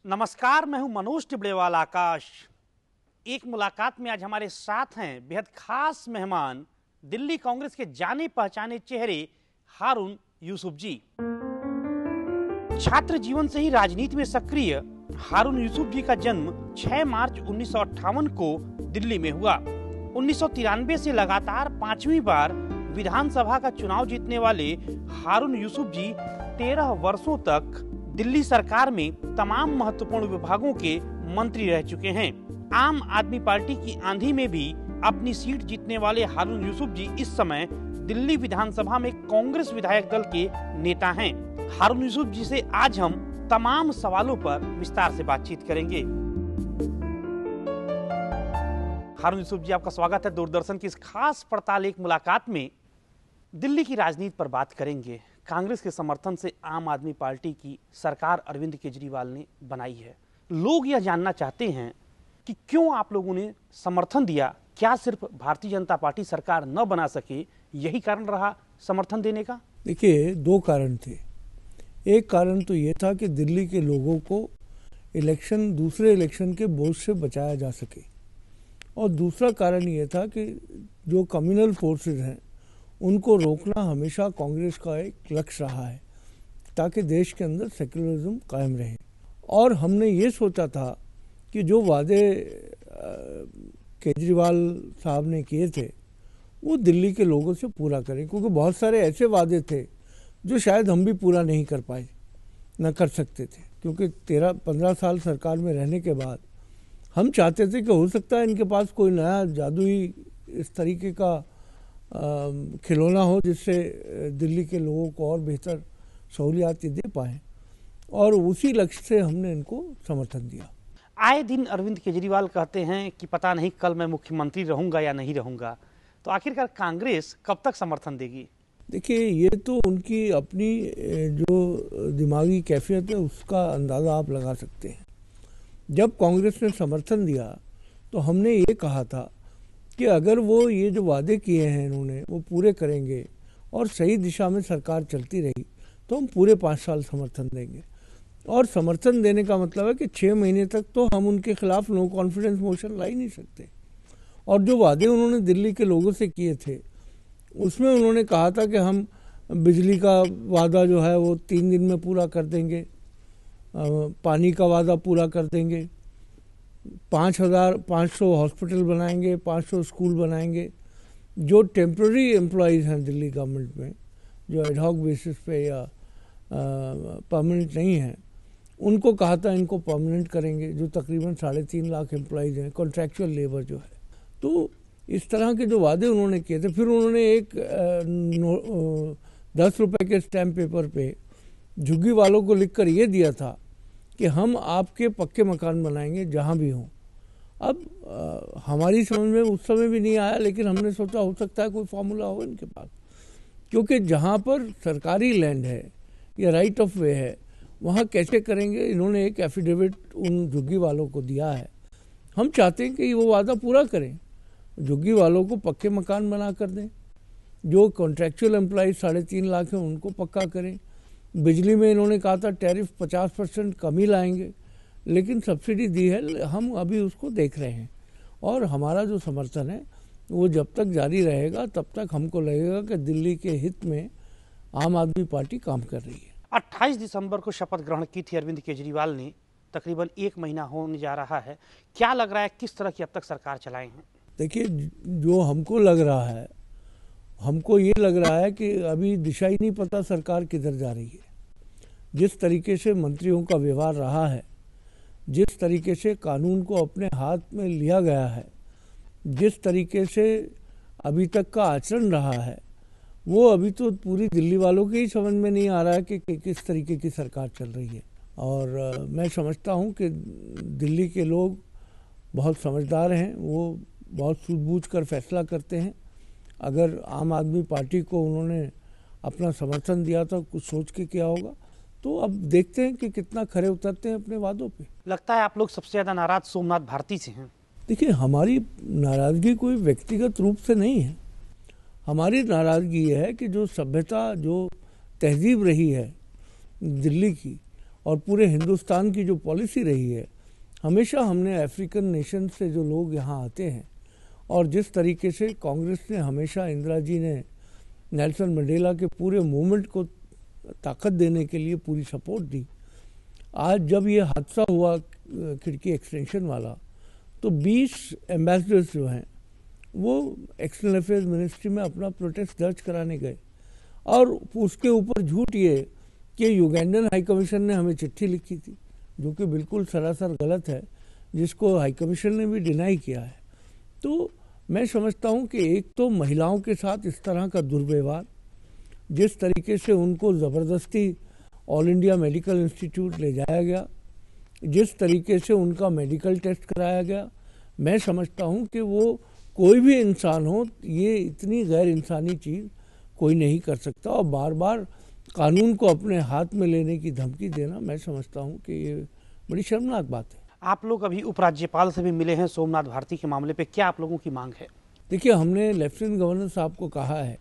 नमस्कार, मैं हूं मनोज टिबड़ेवाल आकाश। एक मुलाकात में आज हमारे साथ हैं बेहद खास मेहमान, दिल्ली कांग्रेस के जाने पहचाने चेहरे हारून यूसुफ जी। छात्र जीवन से ही राजनीति में सक्रिय हारून यूसुफ जी का जन्म 6 मार्च 1958 को दिल्ली में हुआ। 1993 से लगातार 5वीं बार विधानसभा का चुनाव जीतने वाले हारून यूसुफ जी 13 वर्षों तक दिल्ली सरकार में तमाम महत्वपूर्ण विभागों के मंत्री रह चुके हैं। आम आदमी पार्टी की आंधी में भी अपनी सीट जीतने वाले हारून यूसुफ जी इस समय दिल्ली विधानसभा में कांग्रेस विधायक दल के नेता हैं। हारून यूसुफ जी से आज हम तमाम सवालों पर विस्तार से बातचीत करेंगे। हारून यूसुफ जी, आपका स्वागत है दूरदर्शन की इस खास पड़ताल एक मुलाकात में। दिल्ली की राजनीति पर बात करेंगे। कांग्रेस के समर्थन से आम आदमी पार्टी की सरकार अरविंद केजरीवाल ने बनाई है। लोग यह जानना चाहते हैं कि क्यों आप लोगों ने समर्थन दिया। क्या सिर्फ भारतीय जनता पार्टी सरकार न बना सके, यही कारण रहा समर्थन देने का? देखिए, दो कारण थे। एक कारण तो ये था कि दिल्ली के लोगों को दूसरे इलेक्शन के बोझ से बचाया जा सके, और दूसरा कारण ये था कि जो कम्युनल फोर्सेस हैं उनको रोकना हमेशा कांग्रेस का एक लक्ष्य रहा है, ताकि देश के अंदर सेक्युलरिज्म कायम रहे। और हमने ये सोचा था कि जो वादे केजरीवाल साहब ने किए थे वो दिल्ली के लोगों से पूरा करें, क्योंकि बहुत सारे ऐसे वादे थे जो शायद हम भी पूरा नहीं कर पाए, न कर सकते थे। क्योंकि 13-15 साल सरकार में रहने के बाद हम चाहते थे कि हो सकता है इनके पास कोई नया जादुई इस तरीके का खिलौना हो जिससे दिल्ली के लोगों को और बेहतर सहूलियात दे पाएँ, और उसी लक्ष्य से हमने इनको समर्थन दिया। आए दिन अरविंद केजरीवाल कहते हैं कि पता नहीं कल मैं मुख्यमंत्री रहूंगा या नहीं रहूंगा, तो आखिरकार कांग्रेस कब तक समर्थन देगी? देखिए, ये तो उनकी अपनी जो दिमागी कैफियत है उसका अंदाज़ा आप लगा सकते हैं। जब कांग्रेस ने समर्थन दिया तो हमने ये कहा था कि अगर वो ये जो वादे किए हैं इन्होंने वो पूरे करेंगे और सही दिशा में सरकार चलती रही तो हम पूरे 5 साल समर्थन देंगे। और समर्थन देने का मतलब है कि 6 महीने तक तो हम उनके खिलाफ नो कॉन्फिडेंस मोशन ला ही नहीं सकते। और जो वादे उन्होंने दिल्ली के लोगों से किए थे उसमें उन्होंने कहा था कि हम बिजली का वादा जो है वो 3 दिन में पूरा कर देंगे, पानी का वादा पूरा कर देंगे, 5,500 हॉस्पिटल बनाएंगे, 500 स्कूल बनाएंगे। जो टेम्प्रेरी एम्प्लॉयज़ हैं दिल्ली गवर्नमेंट में, जो एडहॉक बेसिस पे या परमानेंट नहीं हैं, उनको कहा था इनको परमानेंट करेंगे, जो तकरीबन 3.5 लाख एम्प्लॉयज़ हैं, कॉन्ट्रैक्चुअल लेबर जो है। तो इस तरह के जो वादे उन्होंने किए थे, फिर उन्होंने एक 10 रुपए के स्टैम्प पेपर पे झुग्गी वालों को लिख कर ये दिया था कि हम आपके पक्के मकान बनाएंगे जहाँ भी हों। अब हमारी समझ में उस समय भी नहीं आया, लेकिन हमने सोचा हो सकता है कोई फार्मूला हो इनके पास, क्योंकि जहाँ पर सरकारी लैंड है या राइट ऑफ वे है वहाँ कैसे करेंगे। इन्होंने एक एफिडेविट उन झुग्गी वालों को दिया है। हम चाहते हैं कि वो वादा पूरा करें, झुग्गी वालों को पक्के मकान बना कर दें, जो कॉन्ट्रैक्चुअल एम्प्लॉयज 3.5 लाख हैं उनको पक्का करें। बिजली में इन्होंने कहा था टैरिफ 50% कमी लाएंगे, लेकिन सब्सिडी दी है, हम अभी उसको देख रहे हैं। और हमारा जो समर्थन है वो जब तक जारी रहेगा तब तक हमको लगेगा कि दिल्ली के हित में आम आदमी पार्टी काम कर रही है। 28 दिसंबर को शपथ ग्रहण की थी अरविंद केजरीवाल ने, तकरीबन 1 महीना होने जा रहा है। क्या लग रहा है किस तरह की अब तक सरकार चलाए हैं? देखिए, जो हमको लग रहा है, हमको ये लग रहा है कि अभी दिशा ही नहीं पता सरकार किधर जा रही है। जिस तरीके से मंत्रियों का व्यवहार रहा है, जिस तरीके से कानून को अपने हाथ में लिया गया है, जिस तरीके से अभी तक का आचरण रहा है, वो अभी तो पूरी दिल्ली वालों के ही समझ में नहीं आ रहा है कि किस तरीके की सरकार चल रही है। और मैं समझता हूँ कि दिल्ली के लोग बहुत समझदार हैं, वो बहुत सूझबूझ कर फैसला करते हैं। अगर आम आदमी पार्टी को उन्होंने अपना समर्थन दिया था, कुछ सोच के किया होगा, तो अब देखते हैं कि कितना खरे उतरते हैं अपने वादों पे। लगता है आप लोग सबसे ज्यादा नाराज सोमनाथ भारती से हैं। देखिए, हमारी नाराजगी कोई व्यक्तिगत रूप से नहीं है। हमारी नाराजगी ये है कि जो सभ्यता, जो तहजीब रही है दिल्ली की, और पूरे हिंदुस्तान की जो पॉलिसी रही है, हमेशा हमने अफ्रीकन नेशन से जो लोग यहाँ आते हैं, और जिस तरीके से कांग्रेस ने हमेशा, इंदिरा जी ने नेल्सन मंडेला के पूरे मूवमेंट को ताकत देने के लिए पूरी सपोर्ट दी। आज जब ये हादसा हुआ खिड़की एक्सटेंशन वाला, तो 20 एम्बेसडर्स जो हैं वो एक्सटर्नल अफेयर्स मिनिस्ट्री में अपना प्रोटेस्ट दर्ज कराने गए, और उसके ऊपर झूठ ये कि युगांडन हाई कमीशन ने हमें चिट्ठी लिखी थी, जो कि बिल्कुल सरासर गलत है, जिसको हाई कमीशन ने भी डिनाई किया है। तो मैं समझता हूँ कि एक तो महिलाओं के साथ इस तरह का दुर्व्यवहार, जिस तरीके से उनको ज़बरदस्ती ऑल इंडिया मेडिकल इंस्टीट्यूट ले जाया गया, जिस तरीके से उनका मेडिकल टेस्ट कराया गया, मैं समझता हूँ कि वो कोई भी इंसान हो, ये इतनी गैर इंसानी चीज़ कोई नहीं कर सकता। और बार बार कानून को अपने हाथ में लेने की धमकी देना, मैं समझता हूँ कि ये बड़ी शर्मनाक बात है। आप लोग अभी उपराज्यपाल से भी मिले हैं सोमनाथ भारती के मामले पे, क्या आप लोगों की मांग है? देखिए, हमने लेफ्टिनेंट गवर्नर साहब को कहा है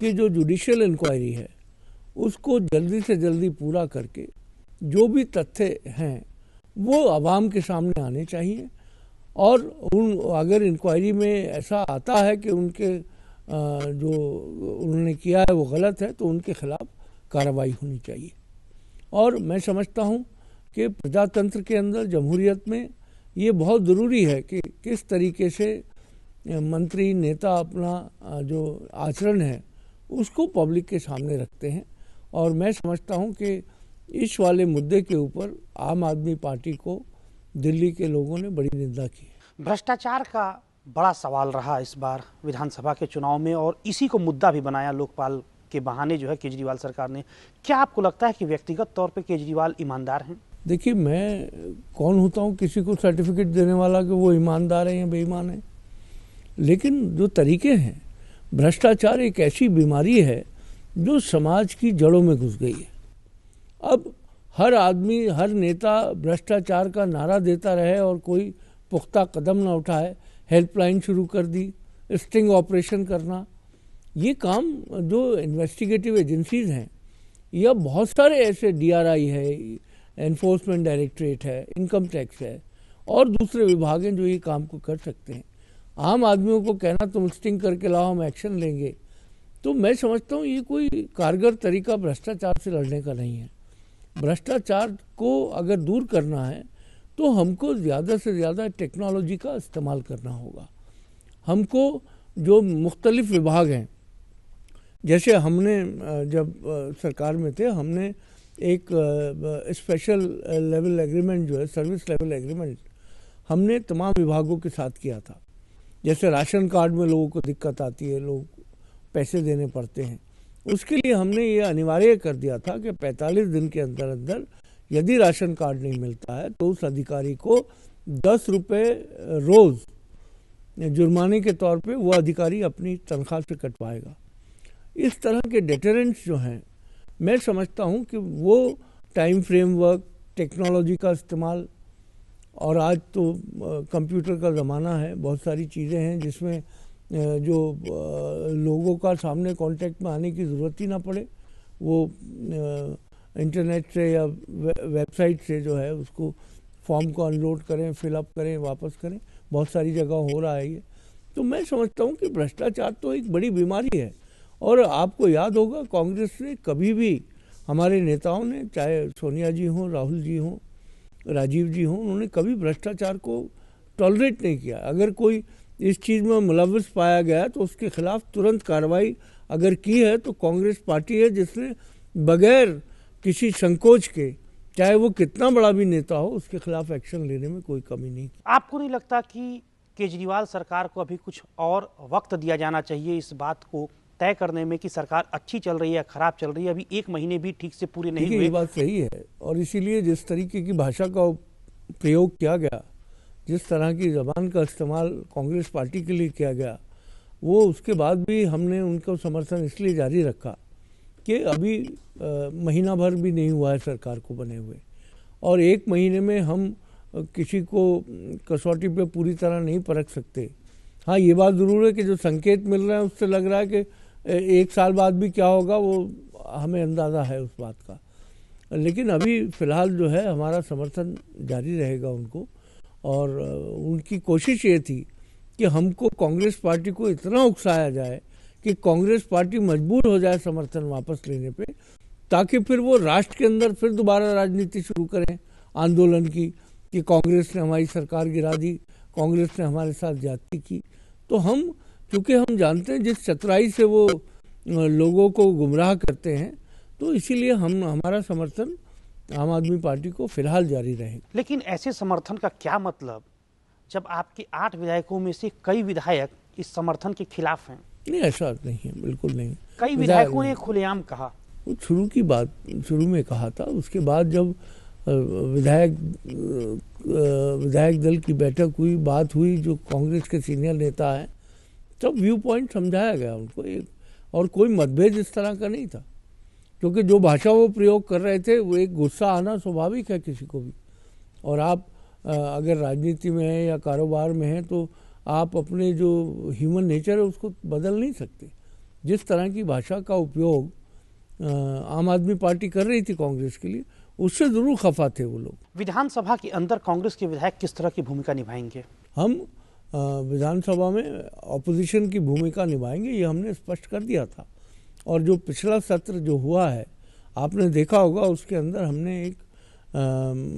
कि जो जुडिशियल इंक्वायरी है उसको जल्दी से जल्दी पूरा करके जो भी तथ्य हैं वो आवाम के सामने आने चाहिए, और अगर इंक्वायरी में ऐसा आता है कि उनके जो उन्होंने किया है वो गलत है, तो उनके खिलाफ कार्रवाई होनी चाहिए। और मैं समझता हूँ कि प्रजातंत्र के अंदर, जमहूरियत में, ये बहुत ज़रूरी है कि किस तरीके से मंत्री नेता अपना जो आचरण है उसको पब्लिक के सामने रखते हैं। और मैं समझता हूं कि इस वाले मुद्दे के ऊपर आम आदमी पार्टी को दिल्ली के लोगों ने बड़ी निंदा की है। भ्रष्टाचार का बड़ा सवाल रहा इस बार विधानसभा के चुनाव में, और इसी को मुद्दा भी बनाया लोकपाल के बहाने जो है केजरीवाल सरकार ने। क्या आपको लगता है कि व्यक्तिगत तौर पे केजरीवाल ईमानदार हैं? देखिए, मैं कौन होता हूँ किसी को सर्टिफिकेट देने वाला कि वो ईमानदार है या बेईमान है, लेकिन जो तरीके हैं, भ्रष्टाचार एक ऐसी बीमारी है जो समाज की जड़ों में घुस गई है। अब हर आदमी, हर नेता भ्रष्टाचार का नारा देता रहे और कोई पुख्ता कदम ना उठाए। हेल्पलाइन शुरू कर दी, स्टिंग ऑपरेशन करना, ये काम जो इन्वेस्टिगेटिव एजेंसीज हैं, या बहुत सारे ऐसे DRI है, एनफोर्समेंट डायरेक्टरेट है, इनकम टैक्स है, और दूसरे विभाग हैं जो ये काम को कर सकते हैं। आम आदमियों को कहना तुम स्टिंग करके लाओ, हम एक्शन लेंगे, तो मैं समझता हूँ ये कोई कारगर तरीका भ्रष्टाचार से लड़ने का नहीं है। भ्रष्टाचार को अगर दूर करना है तो हमको ज़्यादा से ज़्यादा टेक्नोलॉजी का इस्तेमाल करना होगा। हमको जो मुख्तलिफ विभाग हैं, जैसे हमने जब सरकार में थे, हमने एक स्पेशल लेवल एग्रीमेंट जो है, सर्विस लेवल एग्रीमेंट, हमने तमाम विभागों के साथ किया था। जैसे राशन कार्ड में लोगों को दिक्कत आती है, लोग पैसे देने पड़ते हैं, उसके लिए हमने ये अनिवार्य कर दिया था कि 45 दिन के अंदर अंदर यदि राशन कार्ड नहीं मिलता है तो उस अधिकारी को 10 रुपये रोज़ जुर्माने के तौर पे वो अधिकारी अपनी तनख्वाह से कटवाएगा। इस तरह के डेटरेंट्स जो हैं, मैं समझता हूँ कि वो टाइम फ्रेमवर्क, टेक्नोलॉजी का इस्तेमाल, और आज तो कंप्यूटर का ज़माना है, बहुत सारी चीज़ें हैं जिसमें जो लोगों का सामने कांटेक्ट में आने की ज़रूरत ही ना पड़े, वो इंटरनेट से या वेबसाइट से जो है उसको फॉर्म को अनलोड करें, फिलअप करें, वापस करें, बहुत सारी जगह हो रहा है ये। तो मैं समझता हूँ कि भ्रष्टाचार तो एक बड़ी बीमारी है। और आपको याद होगा, कांग्रेस ने कभी भी, हमारे नेताओं ने, चाहे सोनिया जी हों, राहुल जी हों, राजीव जी हों, उन्होंने कभी भ्रष्टाचार को टॉलरेट नहीं किया। अगर कोई इस चीज़ में मुलव्वस पाया गया तो उसके खिलाफ तुरंत कार्रवाई अगर की है तो कांग्रेस पार्टी है जिसने बगैर किसी संकोच के, चाहे वो कितना बड़ा भी नेता हो, उसके खिलाफ एक्शन लेने में कोई कमी नहीं की। आपको नहीं लगता कि केजरीवाल सरकार को अभी कुछ और वक्त दिया जाना चाहिए इस बात को तय करने में कि सरकार अच्छी चल रही है या खराब चल रही है? अभी 1 महीने भी ठीक से पूरे नहीं हुए। ये बात सही है, और इसीलिए जिस तरीके की भाषा का प्रयोग किया गया, जिस तरह की ज़बान का इस्तेमाल कांग्रेस पार्टी के लिए किया गया, वो उसके बाद भी हमने उनको समर्थन इसलिए जारी रखा कि अभी महीना भर भी नहीं हुआ है सरकार को बने हुए, और 1 महीने में हम किसी को कसौटी पे पूरी तरह नहीं परख सकते। हाँ, ये बात ज़रूर है कि जो संकेत मिल रहे हैं उससे लग रहा है कि 1 साल बाद भी क्या होगा वो हमें अंदाज़ा है उस बात का। लेकिन अभी फ़िलहाल जो है हमारा समर्थन जारी रहेगा उनको। और उनकी कोशिश ये थी कि हमको कांग्रेस पार्टी को इतना उकसाया जाए कि कांग्रेस पार्टी मजबूर हो जाए समर्थन वापस लेने पे, ताकि फिर वो राष्ट्र के अंदर फिर दोबारा राजनीति शुरू करें आंदोलन की कि कांग्रेस ने हमारी सरकार गिरा दी, कांग्रेस ने हमारे साथ ज्यादती की। तो हम, क्योंकि हम जानते हैं जिस चतुराई से वो लोगों को गुमराह करते हैं, तो इसीलिए हमारा समर्थन आम आदमी पार्टी को फिलहाल जारी रहेगा। लेकिन ऐसे समर्थन का क्या मतलब जब आपके 8 विधायकों में से कई विधायक इस समर्थन के खिलाफ हैं? नहीं, ऐसा नहीं है, बिल्कुल नहीं। कई विधायकों ने खुलेआम कहा, शुरू की बात शुरू में कहा था, उसके बाद जब विधायक दल की बैठक हुई, बात हुई जो कांग्रेस के सीनियर नेता हैं, तब व्यू पॉइंट समझाया गया उनको एक, और कोई मतभेद इस तरह का नहीं था। क्योंकि जो भाषा वो प्रयोग कर रहे थे वो एक गुस्सा आना स्वाभाविक है किसी को भी। और आप अगर राजनीति में हैं या कारोबार में हैं तो आप अपने जो ह्यूमन नेचर है उसको बदल नहीं सकते। जिस तरह की भाषा का उपयोग आम आदमी पार्टी कर रही थी कांग्रेस के लिए, उससे जरूर खफा थे वो लोग। विधानसभा के अंदर कांग्रेस के विधायक किस तरह की भूमिका निभाएंगे? हम विधानसभा में ऑपोजिशन की भूमिका निभाएंगे, ये हमने स्पष्ट कर दिया था। और जो पिछला सत्र जो हुआ है आपने देखा होगा, उसके अंदर हमने एक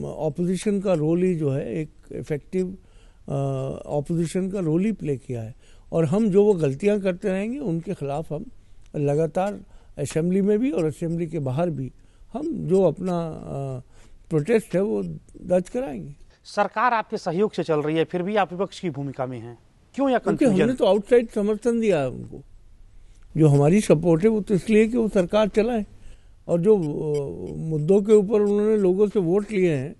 ऑपोजिशन का रोल ही जो है, एक इफेक्टिव ऑपोजिशन का रोल ही प्ले किया है। और हम जो वो गलतियां करते रहेंगे उनके खिलाफ हम लगातार असेंबली में भी और असेंबली के बाहर भी हम जो अपना प्रोटेस्ट है वो दर्ज कराएंगे। सरकार आपके सहयोग से चल रही है, फिर भी आप विपक्ष की भूमिका में हैं, क्यों या क्योंकि कंफ्यूजन? हमने तो आउटसाइड समर्थन दिया है उनको। जो हमारी सपोर्ट है वो तो इसलिए कि वो सरकार चलाए, और जो मुद्दों के ऊपर उन्होंने लोगों से वोट लिए हैं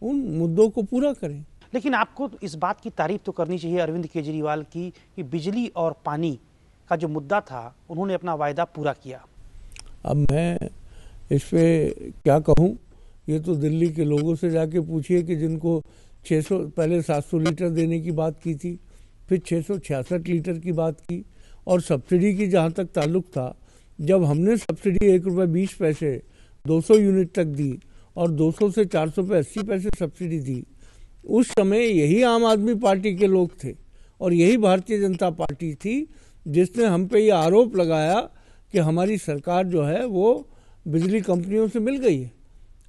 उन मुद्दों को पूरा करें। लेकिन आपको इस बात की तारीफ तो करनी चाहिए अरविंद केजरीवाल की कि बिजली और पानी का जो मुद्दा था उन्होंने अपना वायदा पूरा किया। अब मैं इस पे क्या कहूँ, ये तो दिल्ली के लोगों से जाके पूछिए कि जिनको 600 पहले 700 लीटर देने की बात की थी, फिर 666 लीटर की बात की। और सब्सिडी की जहाँ तक ताल्लुक था, जब हमने सब्सिडी ₹1.20 200 यूनिट तक दी और 200 से 400 पे 80 पैसे सब्सिडी दी, उस समय यही आम आदमी पार्टी के लोग थे और यही भारतीय जनता पार्टी थी जिसने हम पे ये आरोप लगाया कि हमारी सरकार जो है वो बिजली कंपनियों से मिल गई है।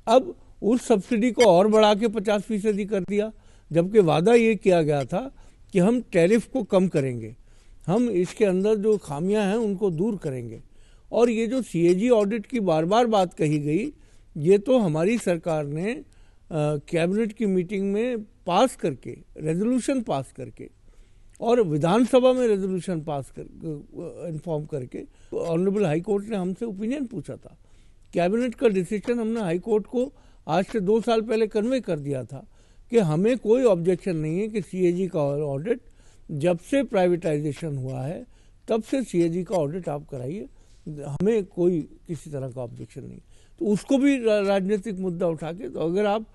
अब उस सब्सिडी को और बढ़ा के 50% कर दिया, जबकि वादा ये किया गया था कि हम टैरिफ को कम करेंगे, हम इसके अंदर जो खामियां हैं उनको दूर करेंगे। और ये जो सीएजी ऑडिट की बार बार बात कही गई, ये तो हमारी सरकार ने कैबिनेट की मीटिंग में पास करके, रेजोल्यूशन पास करके और विधानसभा में रेजोल्यूशन पास कर इन्फॉर्म करके, ऑनरेबल हाई कोर्ट ने हमसे ओपिनियन पूछा था। कैबिनेट का डिसीजन हमने हाई कोर्ट को आज से 2 साल पहले कन्वे कर दिया था कि हमें कोई ऑब्जेक्शन नहीं है कि सीएजी का ऑडिट, जब से प्राइवेटाइजेशन हुआ है तब से सीएजी का ऑडिट आप कराइए, हमें कोई किसी तरह का ऑब्जेक्शन नहीं। तो उसको भी राजनीतिक मुद्दा उठा के, तो अगर आप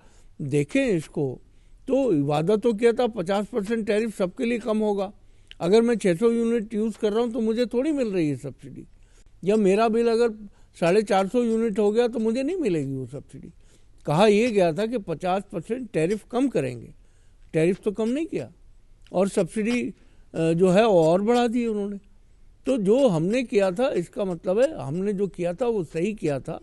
देखें इसको तो वादा तो किया था 50% टैरिफ सबके लिए कम होगा। अगर मैं 600 यूनिट यूज़ कर रहा हूँ तो मुझे थोड़ी मिल रही है सब्सिडी, या मेरा बिल अगर 450 यूनिट हो गया तो मुझे नहीं मिलेगी वो सब्सिडी। कहा यह गया था कि 50% टैरिफ कम करेंगे, टैरिफ तो कम नहीं किया और सब्सिडी जो है वो और बढ़ा दी उन्होंने। तो जो हमने किया था, इसका मतलब है हमने जो किया था वो सही किया था।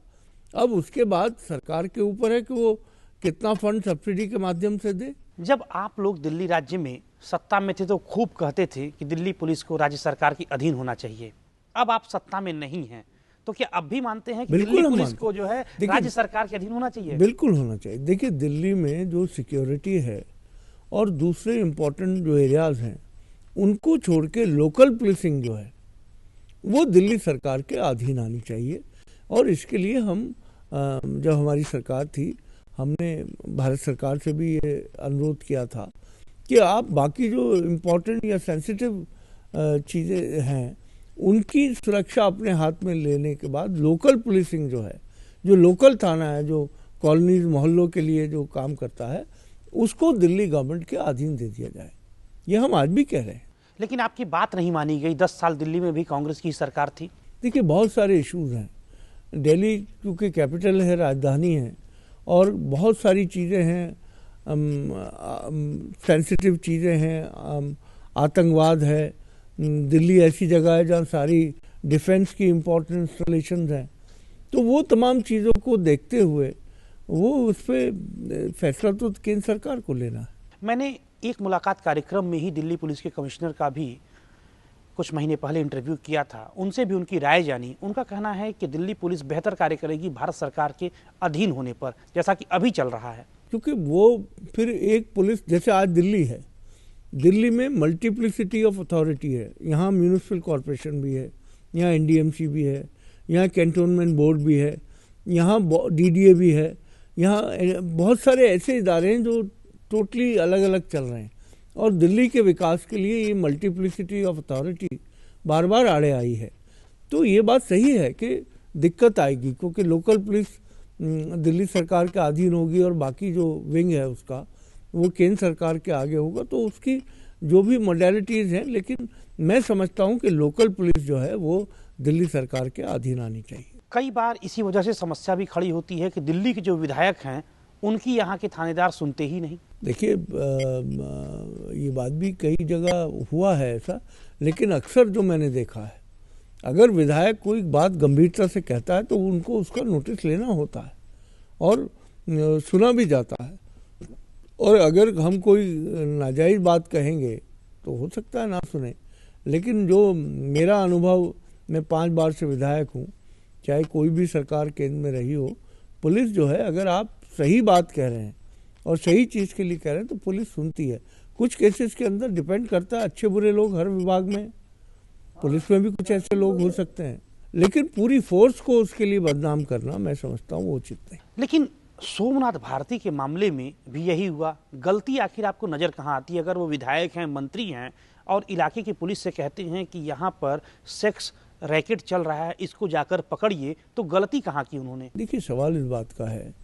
अब उसके बाद सरकार के ऊपर है कि वो कितना फंड सब्सिडी के माध्यम से दे। जब आप लोग दिल्ली राज्य में सत्ता में थे तो खूब कहते थे कि दिल्ली पुलिस को राज्य सरकार के अधीन होना चाहिए। अब आप सत्ता में नहीं हैं तो क्या अब भी मानते हैं कि दिल्ली पुलिस को जो है राज्य सरकार के अधीन होना चाहिए? बिल्कुल होना चाहिए। देखिए, दिल्ली में जो सिक्योरिटी है और दूसरे इम्पोर्टेंट जो एरियाज हैं उनको छोड़ के लोकल पुलिसिंग जो है वो दिल्ली सरकार के अधीन आनी चाहिए। और इसके लिए हम जब हमारी सरकार थी, हमने भारत सरकार से भी ये अनुरोध किया था कि आप बाकी जो इम्पोर्टेंट या सेंसिटिव चीज़ें हैं उनकी सुरक्षा अपने हाथ में लेने के बाद लोकल पुलिसिंग जो है, जो लोकल थाना है, जो कॉलोनीज मोहल्लों के लिए जो काम करता है, उसको दिल्ली गवर्नमेंट के अधीन दे दिया जाए। ये हम आज भी कह रहे हैं। लेकिन आपकी बात नहीं मानी गई। 10 साल दिल्ली में भी कांग्रेस की सरकार थी। देखिए, बहुत सारे इश्यूज हैं। दिल्ली क्योंकि कैपिटल है, राजधानी है, और बहुत सारी चीज़ें हैं, सेंसिटिव चीज़ें हैं, आतंकवाद है। दिल्ली ऐसी जगह है जहाँ सारी डिफेंस की इम्पोर्टेंट इंस्टॉलेशंस हैं। तो वो तमाम चीज़ों को देखते हुए वो उस पर फैसला तो केंद्र सरकार को लेना है। मैंने एक मुलाकात कार्यक्रम में ही दिल्ली पुलिस के कमिश्नर का भी कुछ महीने पहले इंटरव्यू किया था, उनसे भी उनकी राय जानी। उनका कहना है कि दिल्ली पुलिस बेहतर कार्य करेगी भारत सरकार के अधीन होने पर, जैसा कि अभी चल रहा है। क्योंकि वो फिर एक पुलिस, जैसे आज दिल्ली है, दिल्ली में मल्टीप्लिसिटी ऑफ अथॉरिटी है। यहाँ म्यूनिसिपल कॉरपोरेशन भी है, यहाँ एनडीएमसी भी है, यहाँ कैंटोनमेंट बोर्ड भी है, यहाँ डीडीए भी है, यहाँ बहुत सारे ऐसे इदारे हैं जो टोटली अलग अलग चल रहे हैं। और दिल्ली के विकास के लिए ये मल्टीप्लिसिटी ऑफ अथॉरिटी बार बार आड़े आई है। तो ये बात सही है कि दिक्कत आएगी, क्योंकि लोकल पुलिस दिल्ली सरकार के अधीन होगी और बाकी जो विंग है उसका वो केंद्र सरकार के आगे होगा। तो उसकी जो भी मॉडलिटीज़ हैं, लेकिन मैं समझता हूँ कि लोकल पुलिस जो है वो दिल्ली सरकार के अधीन आनी चाहिए। कई बार इसी वजह से समस्या भी खड़ी होती है कि दिल्ली के जो विधायक हैं उनकी यहाँ के थानेदार सुनते ही नहीं। देखिए, ये बात भी कई जगह हुआ है ऐसा, लेकिन अक्सर जो मैंने देखा है, अगर विधायक कोई बात गंभीरता से कहता है तो उनको उसका नोटिस लेना होता है और सुना भी जाता है। और अगर हम कोई नाजायज़ बात कहेंगे तो हो सकता है ना सुने। लेकिन जो मेरा अनुभव, मैं 5 बार से विधायक हूँ, चाहे कोई भी सरकार केंद्र में रही हो, पुलिस जो है, अगर आप सही बात कह रहे हैं और सही चीज़ के लिए कह रहे हैं तो पुलिस सुनती है। कुछ केसेस के अंदर डिपेंड करता है, अच्छे बुरे लोग हर विभाग में, पुलिस में भी कुछ ऐसे लोग हो सकते हैं, लेकिन पूरी फोर्स को उसके लिए बदनाम करना मैं समझता हूँ वो उचित नहीं। लेकिन सोमनाथ भारती के मामले में भी यही हुआ। गलती आखिर आपको नज़र कहाँ आती है? अगर वो विधायक हैं, मंत्री हैं और इलाके की पुलिस से कहते हैं कि यहाँ पर सेक्स रैकेट चल रहा है, इसको जाकर पकड़िए, तो गलती कहाँ की उन्होंने? देखिए, सवाल इस बात का है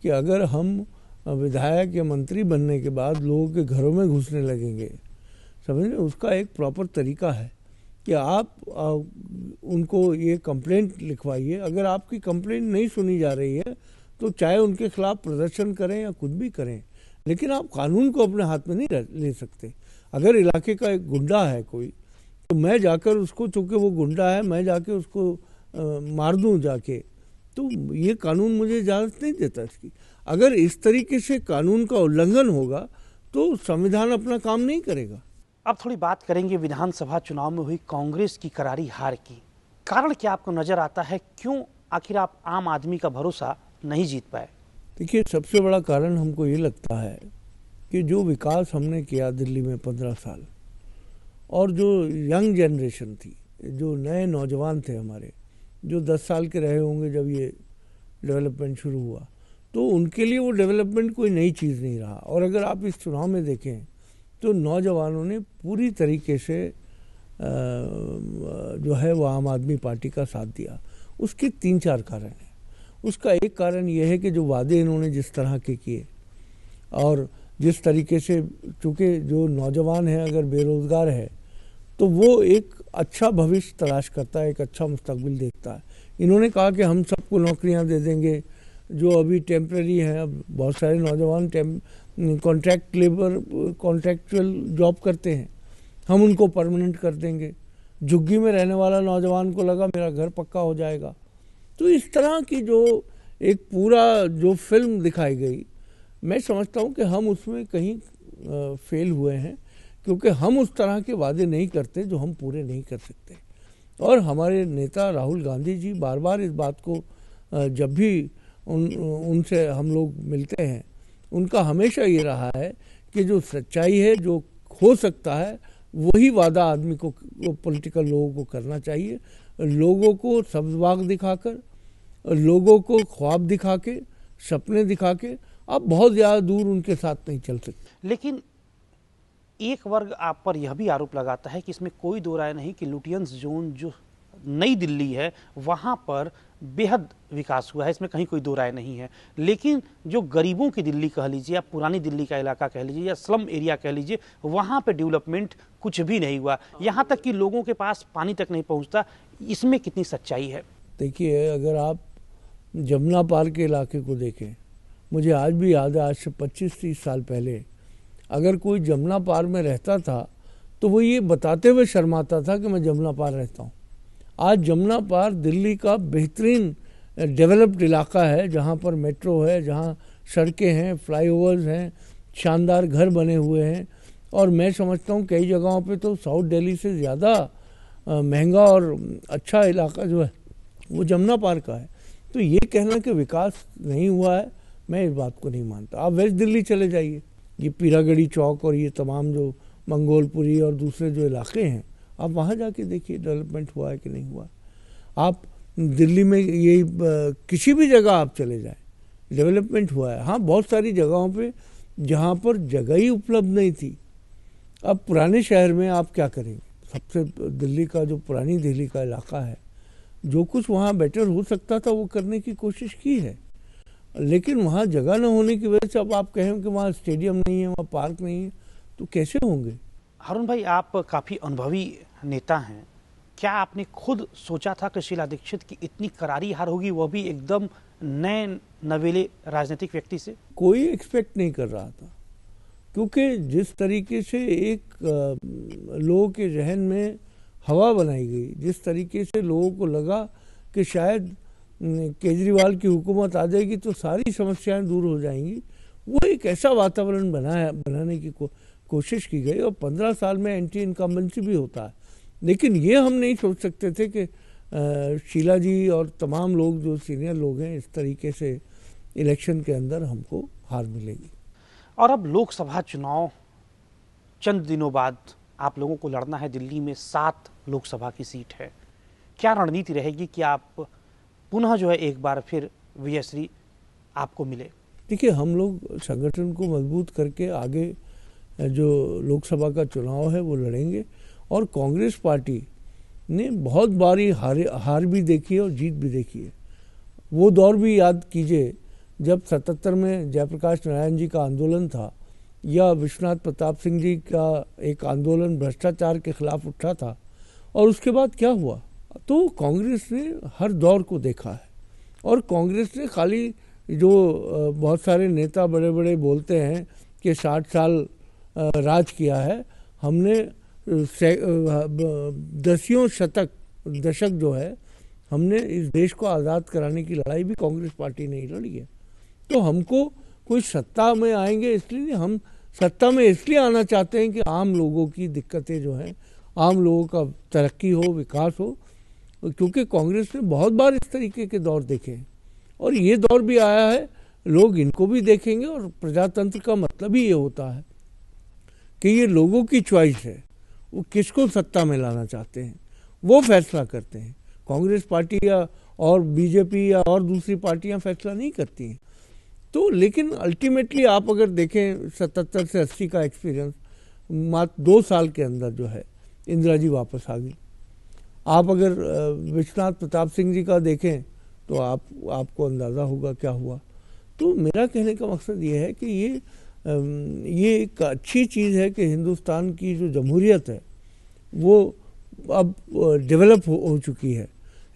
कि अगर हम विधायक या मंत्री बनने के बाद लोगों के घरों में घुसने लगेंगे, समझ रहे, उसका एक प्रॉपर तरीका है कि आप उनको ये कंप्लेंट लिखवाइए। अगर आपकी कंप्लेंट नहीं सुनी जा रही है तो चाहे उनके खिलाफ प्रदर्शन करें या कुछ भी करें, लेकिन आप कानून को अपने हाथ में नहीं ले सकते। अगर इलाके का एक गुंडा है कोई, तो मैं जाकर उसको, चूँकि वो गुंडा है, मैं जाके उसको मार दूँ जाके, तो ये कानून मुझे इजाज़त नहीं देता इसकी। अगर इस तरीके से कानून का उल्लंघन होगा तो संविधान अपना काम नहीं करेगा। अब थोड़ी बात करेंगे विधानसभा चुनाव में हुई कांग्रेस की करारी हार की। कारण क्या आपको नजर आता है? क्यों आखिर आप आम आदमी का भरोसा नहीं जीत पाए? देखिए, सबसे बड़ा कारण हमको ये लगता है कि जो विकास हमने किया दिल्ली में 15 साल, और जो यंग जनरेशन थी, जो नए नौजवान थे हमारे, जो 10 साल के रहे होंगे जब ये डेवलपमेंट शुरू हुआ, तो उनके लिए वो डेवलपमेंट कोई नई चीज़ नहीं रहा। और अगर आप इस चुनाव में देखें तो नौजवानों ने पूरी तरीके से जो है वो आम आदमी पार्टी का साथ दिया। उसके 3-4 कारण हैं। उसका एक कारण ये है कि जो वादे इन्होंने जिस तरह के किए और जिस तरीके से, चूँकि जो नौजवान है अगर बेरोज़गार है तो वो एक अच्छा भविष्य तलाश करता है, एक अच्छा मुस्तकबिल देखता है। इन्होंने कहा कि हम सबको नौकरियां दे देंगे, जो अभी टेम्प्रेरी हैं। अब बहुत सारे नौजवान कॉन्ट्रैक्ट लेबर, कॉन्ट्रैक्चुअल जॉब करते हैं, हम उनको परमानेंट कर देंगे। झुग्गी में रहने वाला नौजवान को लगा मेरा घर पक्का हो जाएगा। तो इस तरह की जो एक पूरा जो फिल्म दिखाई गई, मैं समझता हूँ कि हम उसमें कहीं फेल हुए हैं, क्योंकि हम उस तरह के वादे नहीं करते जो हम पूरे नहीं कर सकते। और हमारे नेता राहुल गांधी जी बार बार इस बात को, जब भी उनसे हम लोग मिलते हैं, उनका हमेशा ये रहा है कि जो सच्चाई है, जो हो सकता है, वही वादा आदमी को, पॉलिटिकल लोगों को करना चाहिए। लोगों को सब्ज़बाग दिखाकर, लोगों को ख्वाब दिखा के, सपने दिखा के आप बहुत ज़्यादा दूर उनके साथ नहीं चल सकते। लेकिन एक वर्ग आप पर यह भी आरोप लगाता है कि इसमें कोई दो राय नहीं कि लुटियंस जोन जो नई दिल्ली है वहाँ पर बेहद विकास हुआ है, इसमें कहीं कोई दो राय नहीं है। लेकिन जो गरीबों की दिल्ली कह लीजिए या पुरानी दिल्ली का इलाका कह लीजिए या स्लम एरिया कह लीजिए, वहाँ पे डेवलपमेंट कुछ भी नहीं हुआ, यहाँ तक कि लोगों के पास पानी तक नहीं पहुँचता। इसमें कितनी सच्चाई है? देखिए, अगर आप जमुना पार के इलाके को देखें, मुझे आज भी याद है, आज से 25-30 साल पहले अगर कोई जमुना पार में रहता था तो वो ये बताते हुए शर्माता था कि मैं जमुना पार रहता हूँ। आज जमुना पार दिल्ली का बेहतरीन डेवलप्ड इलाका है, जहाँ पर मेट्रो है, जहाँ सड़कें हैं, फ्लाईओवर्स हैं, शानदार घर बने हुए हैं, और मैं समझता हूँ कई जगहों पे तो साउथ दिल्ली से ज़्यादा महंगा और अच्छा इलाका जो है वो जमुना पार का है। तो ये कहना कि विकास नहीं हुआ है, मैं इस बात को नहीं मानता। आप वेस्ट दिल्ली चले जाइए, ये पीरागढ़ी चौक और ये तमाम जो मंगोलपुरी और दूसरे जो इलाके हैं, आप वहाँ जाके देखिए डेवलपमेंट हुआ है कि नहीं हुआ। आप दिल्ली में ये किसी भी जगह आप चले जाएं, डेवलपमेंट हुआ है। हाँ, बहुत सारी जगहों पे जहाँ पर जगह ही उपलब्ध नहीं थी। अब पुराने शहर में आप क्या करेंगे? सबसे दिल्ली का जो पुरानी दिल्ली का इलाका है, जो कुछ वहाँ बेटर हो सकता था वो करने की कोशिश की है, लेकिन वहाँ जगह न होने की वजह से अब आप कहें कि वहाँ स्टेडियम नहीं है, वहाँ पार्क नहीं है, तो कैसे होंगे? हारून भाई, आप काफ़ी अनुभवी नेता हैं, क्या आपने खुद सोचा था कि शीला दीक्षित की इतनी करारी हार होगी, वो भी एकदम नए नवेले राजनीतिक व्यक्ति से? कोई एक्सपेक्ट नहीं कर रहा था, क्योंकि जिस तरीके से एक लोगों के जहन में हवा बनाई गई, जिस तरीके से लोगों को लगा कि शायद केजरीवाल की हुकूमत आ जाएगी तो सारी समस्याएं दूर हो जाएंगी, वो एक ऐसा वातावरण बनाने की कोशिश की गई। और 15 साल में एंटी इनकम्बेंसी भी होता है, लेकिन ये हम नहीं सोच सकते थे कि शीला जी और तमाम लोग जो सीनियर लोग हैं, इस तरीके से इलेक्शन के अंदर हमको हार मिलेगी। और अब लोकसभा चुनाव चंद दिनों बाद आप लोगों को लड़ना है। दिल्ली में 7 लोकसभा की सीट है। क्या रणनीति रहेगी कि आप पुनः जो है एक बार फिर विजयश्री आपको मिले? देखिए, हम लोग संगठन को मजबूत करके आगे जो लोकसभा का चुनाव है वो लड़ेंगे। और कांग्रेस पार्टी ने बहुत बारी हार भी देखी है और जीत भी देखी है। वो दौर भी याद कीजिए जब 77 में जयप्रकाश नारायण जी का आंदोलन था, या विश्वनाथ प्रताप सिंह जी का एक आंदोलन भ्रष्टाचार के खिलाफ उठा था, और उसके बाद क्या हुआ। तो कांग्रेस ने हर दौर को देखा है, और कांग्रेस ने खाली जो बहुत सारे नेता बड़े बड़े बोलते हैं कि 60 साल राज किया है, हमने दशक जो है हमने इस देश को आज़ाद कराने की लड़ाई भी कांग्रेस पार्टी ने ही लड़ी है। तो हमको कोई सत्ता में आएंगे इसलिए नहीं, हम सत्ता में इसलिए आना चाहते हैं कि आम लोगों की दिक्कतें जो हैं, आम लोगों का तरक्की हो, विकास हो, क्योंकि कांग्रेस ने बहुत बार इस तरीके के दौर देखे हैं और ये दौर भी आया है, लोग इनको भी देखेंगे। और प्रजातंत्र का मतलब ही ये होता है कि ये लोगों की चॉइस है, वो किसको सत्ता में लाना चाहते हैं वो फैसला करते हैं। कांग्रेस पार्टी या और बीजेपी या और दूसरी पार्टियां फैसला नहीं करती हैं। तो लेकिन अल्टीमेटली आप अगर देखें 77 से 80 का एक्सपीरियंस, मात्र 2 साल के अंदर जो है इंदिरा जी वापस आ गई। आप अगर विश्वनाथ प्रताप सिंह जी का देखें तो आपको अंदाज़ा होगा क्या हुआ। तो मेरा कहने का मकसद ये है कि ये एक अच्छी चीज़ है कि हिंदुस्तान की जो जमहूरियत है वो अब डेवलप हो चुकी है।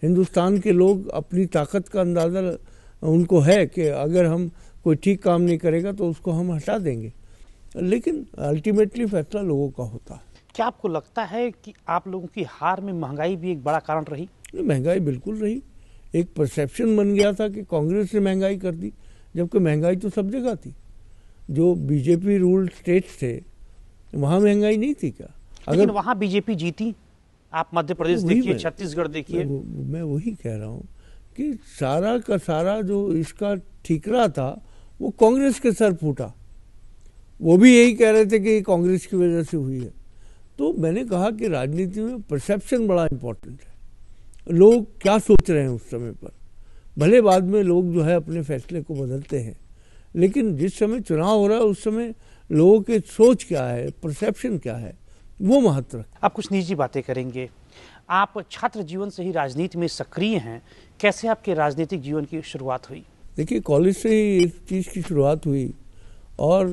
हिंदुस्तान के लोग अपनी ताकत का अंदाज़ा उनको है कि अगर हम कोई ठीक काम नहीं करेगा तो उसको हम हटा देंगे, लेकिन अल्टीमेटली फैसला लोगों का होता है। क्या आपको लगता है कि आप लोगों की हार में महंगाई भी एक बड़ा कारण रही? महंगाई बिल्कुल रही। एक परसेप्शन बन गया था कि कांग्रेस ने महंगाई कर दी, जबकि महंगाई तो सब जगह थी। जो बीजेपी रूल्ड स्टेट्स थे वहाँ महंगाई नहीं थी क्या? अगर वहाँ बीजेपी जीती, आप मध्य प्रदेश देखिए, छत्तीसगढ़ देखिए। मैं वही कह रहा हूँ कि सारा का सारा जो इसका ठीकरा था वो कांग्रेस के सर फूटा। वो भी यही कह रहे थे कि कांग्रेस की वजह से हुई है। तो मैंने कहा कि राजनीति में परसेप्शन बड़ा इम्पोर्टेंट है। लोग क्या सोच रहे हैं उस समय पर, भले बाद में लोग जो है अपने फैसले को बदलते हैं, लेकिन जिस समय चुनाव हो रहा है उस समय लोगों के सोच क्या है, परसेप्शन क्या है, वो महत्व रखता है। आप कुछ निजी बातें करेंगे। आप छात्र जीवन से ही राजनीति में सक्रिय हैं, कैसे आपके राजनीतिक जीवन की शुरुआत हुई? देखिए, कॉलेज से ही इस चीज़ की शुरुआत हुई और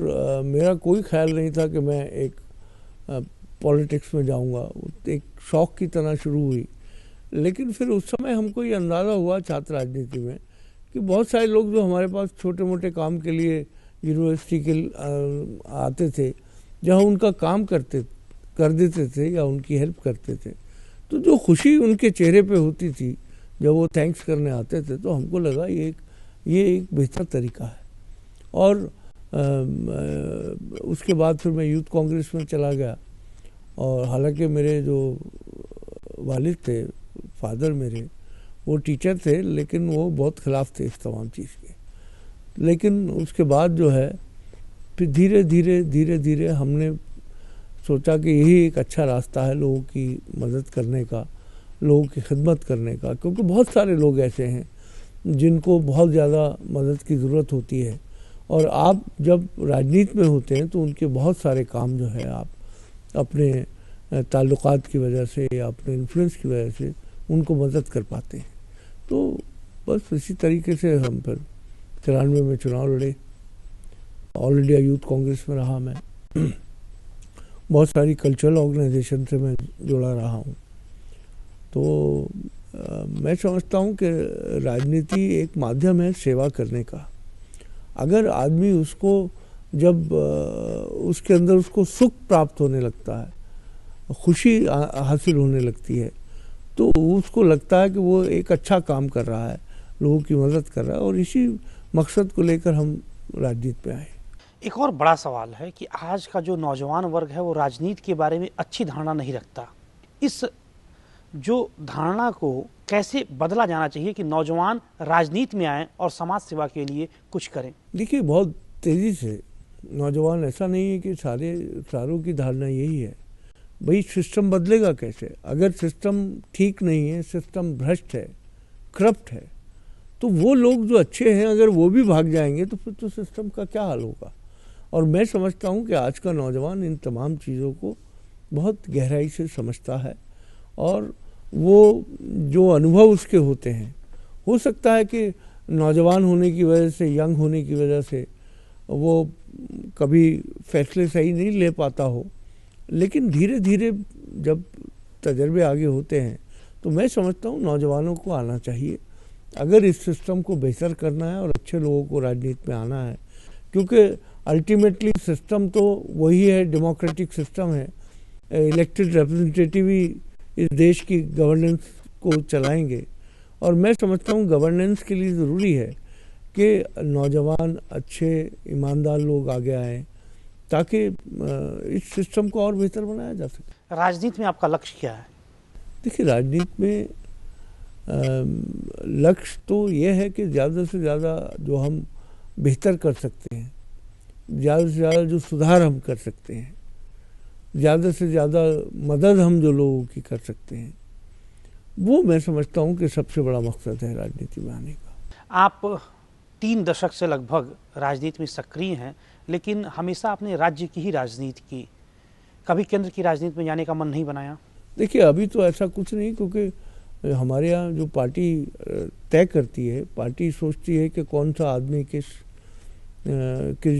मेरा कोई ख्याल नहीं था कि मैं एक पॉलिटिक्स में जाऊंगा। एक शौक की तरह शुरू हुई, लेकिन फिर उस समय हमको ये अंदाज़ा हुआ छात्र राजनीति में कि बहुत सारे लोग जो हमारे पास छोटे मोटे काम के लिए यूनिवर्सिटी के आते थे, जहाँ उनका काम कर देते थे या उनकी हेल्प करते थे, तो जो खुशी उनके चेहरे पे होती थी जब वो थैंक्स करने आते थे, तो हमको लगा ये एक बेहतर तरीका है। और उसके बाद फिर मैं यूथ कांग्रेस में चला गया, और हालांकि मेरे जो वालिद थे, फादर मेरे, वो टीचर थे, लेकिन वो बहुत खिलाफ थे इस तमाम चीज़ के। लेकिन उसके बाद जो है फिर धीरे धीरे हमने सोचा कि यही एक अच्छा रास्ता है लोगों की मदद करने का, लोगों की खिदमत करने का, क्योंकि बहुत सारे लोग ऐसे हैं जिनको बहुत ज़्यादा मदद की ज़रूरत होती है। और आप जब राजनीति में होते हैं तो उनके बहुत सारे काम जो है आप अपने ताल्लुकात की वजह से या अपने इन्फ्लुएंस की वजह से उनको मदद कर पाते हैं। तो बस इसी तरीके से हम फिर 93 में चुनाव लड़े। ऑल इंडिया यूथ कांग्रेस में रहा मैं। बहुत सारी कल्चरल ऑर्गेनाइजेशन से मैं जुड़ा रहा हूँ। तो मैं समझता हूँ कि राजनीति एक माध्यम है सेवा करने का। अगर आदमी उसको जब उसके अंदर उसको सुख प्राप्त होने लगता है, खुशी हासिल होने लगती है, तो उसको लगता है कि वो एक अच्छा काम कर रहा है, लोगों की मदद कर रहा है, और इसी मकसद को लेकर हम राजनीति में आए। एक और बड़ा सवाल है कि आज का जो नौजवान वर्ग है वो राजनीति के बारे में अच्छी धारणा नहीं रखता। इस जो धारणा को कैसे बदला जाना चाहिए कि नौजवान राजनीति में आए और समाज सेवा के लिए कुछ करें? देखिए, बहुत तेज़ी से नौजवान, ऐसा नहीं है कि सारों की धारणा यही है। भाई सिस्टम बदलेगा कैसे? अगर सिस्टम ठीक नहीं है, सिस्टम भ्रष्ट है, करप्ट है, तो वो लोग जो अच्छे हैं अगर वो भी भाग जाएंगे तो फिर तो सिस्टम का क्या हाल होगा। और मैं समझता हूँ कि आज का नौजवान इन तमाम चीज़ों को बहुत गहराई से समझता है, और वो जो अनुभव उसके होते हैं, हो सकता है कि नौजवान होने की वजह से, यंग होने की वजह से वो कभी फैसले सही नहीं ले पाता हो, लेकिन धीरे धीरे जब तजर्बे आगे होते हैं तो मैं समझता हूँ नौजवानों को आना चाहिए अगर इस सिस्टम को बेहतर करना है और अच्छे लोगों को राजनीति में आना है। क्योंकि अल्टीमेटली सिस्टम तो वही है, डेमोक्रेटिक सिस्टम है, इलेक्टेड रिप्रेजेंटेटिव ही इस देश की गवर्नेंस को चलाएंगे। और मैं समझता हूँ गवर्नेंस के लिए ज़रूरी है कि नौजवान अच्छे ईमानदार लोग आगे आएँ ताकि इस सिस्टम को और बेहतर बनाया जा सके। राजनीति में आपका लक्ष्य क्या है? देखिए, राजनीति में लक्ष्य तो ये है कि ज़्यादा से ज़्यादा जो हम बेहतर कर सकते हैं, ज़्यादा से ज़्यादा जो सुधार हम कर सकते हैं, ज़्यादा से ज़्यादा मदद हम जो लोगों की कर सकते हैं, वो मैं समझता हूँ कि सबसे बड़ा मकसद है राजनीति में आने का। आप 3 दशक से लगभग राजनीति में सक्रिय हैं, लेकिन हमेशा अपने राज्य की ही राजनीति की, कभी केंद्र की राजनीति में जाने का मन नहीं बनाया? देखिए, अभी तो ऐसा कुछ नहीं, क्योंकि हमारे यहाँ जो पार्टी तय करती है, पार्टी सोचती है कि कौन सा आदमी किस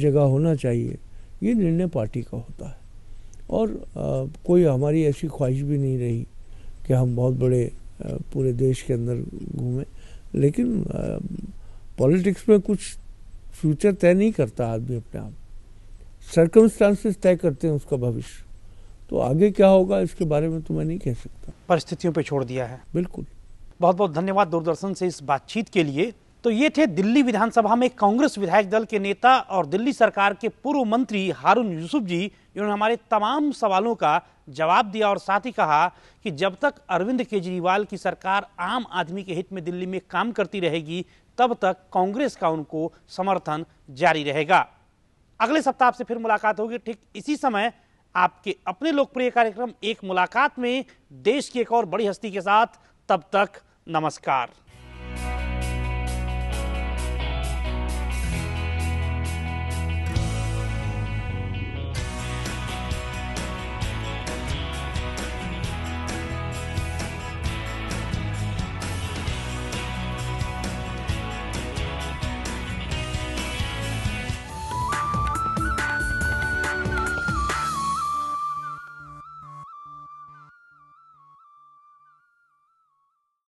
जगह होना चाहिए, ये निर्णय पार्टी का होता है। और कोई हमारी ऐसी ख्वाहिश भी नहीं रही कि हम बहुत बड़े पूरे देश के अंदर घूमें। लेकिन पॉलिटिक्स में कुछ फ्यूचर तय नहीं करता आदमी अपने आप, सर्कमस्टांसेस तय करते हैं उसका भविष्य। तो आगे क्या होगा इसके बारे में तो मैं नहीं कह सकता, परिस्थितियों पे छोड़ दिया है। बिल्कुल। बहुत बहुत धन्यवाद दूरदर्शन से इस बातचीत के लिए। तो ये थे दिल्ली विधानसभा में कांग्रेस विधायक दल के नेता और दिल्ली सरकार के पूर्व मंत्री हारून यूसुफ जी, जिन्होंने हमारे तमाम सवालों का जवाब दिया और साथ ही कहा कि जब तक अरविंद केजरीवाल की सरकार आम आदमी के हित में दिल्ली में काम करती रहेगी, तब तक कांग्रेस का उनको समर्थन जारी रहेगा। अगले सप्ताह आपसे फिर मुलाकात होगी ठीक इसी समय, आपके अपने लोकप्रिय कार्यक्रम एक मुलाकात में, देश की एक और बड़ी हस्ती के साथ। तब तक नमस्कार।